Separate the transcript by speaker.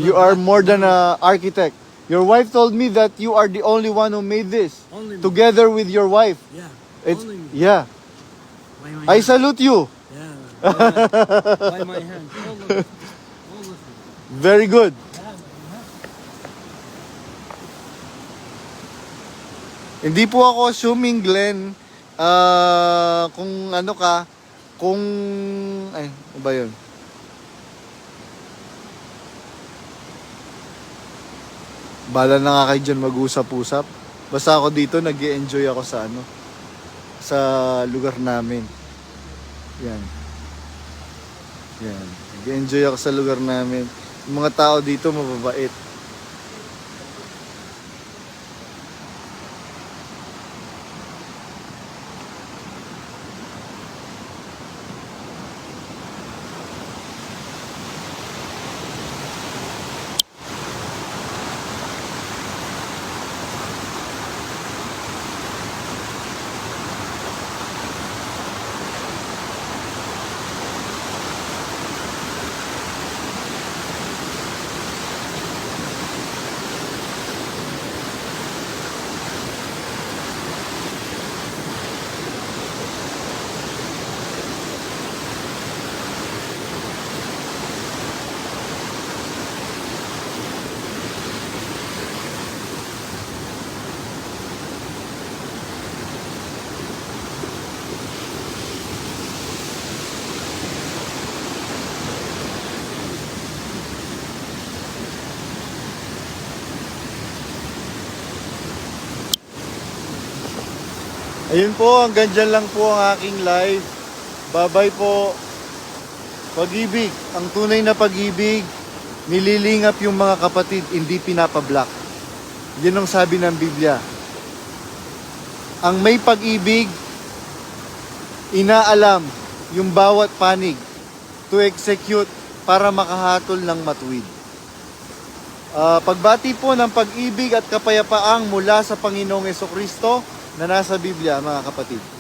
Speaker 1: You are more than an architect. Your wife told me that you are the only one who made this.
Speaker 2: Only me.
Speaker 1: Together with your wife.
Speaker 2: Yeah.
Speaker 1: It's,
Speaker 2: Only me.
Speaker 1: yeah.
Speaker 2: By my
Speaker 1: I
Speaker 2: hand.
Speaker 1: salute you.
Speaker 2: Yeah. By my hand. All of it. All of it.
Speaker 1: Very good.
Speaker 2: Yeah, by my hand.
Speaker 1: Hindi po ako assuming, Glenn, kung ano ka, kung, ay, ano ba yun? Bala na nga kayo dyan mag-usap-usap. Basta ako dito, nag-i-enjoy ako sa ano, sa lugar namin. Yan. Yan. Nag-i-enjoy ako sa lugar namin. Yung mga tao dito mababait. Ayun po, hanggang dyan lang po ang aking live. Bye-bye po. Pag-ibig, ang tunay na pag-ibig, nililingap yung mga kapatid, hindi pinapablock. Yun ang sabi ng Biblia. Ang may pag-ibig, inaalam yung bawat panig to execute para makahatol ng matuwid. Pagbati po ng pag-ibig at kapayapaang mula sa Panginoong Hesukristo na nasa Biblia, mga kapatid.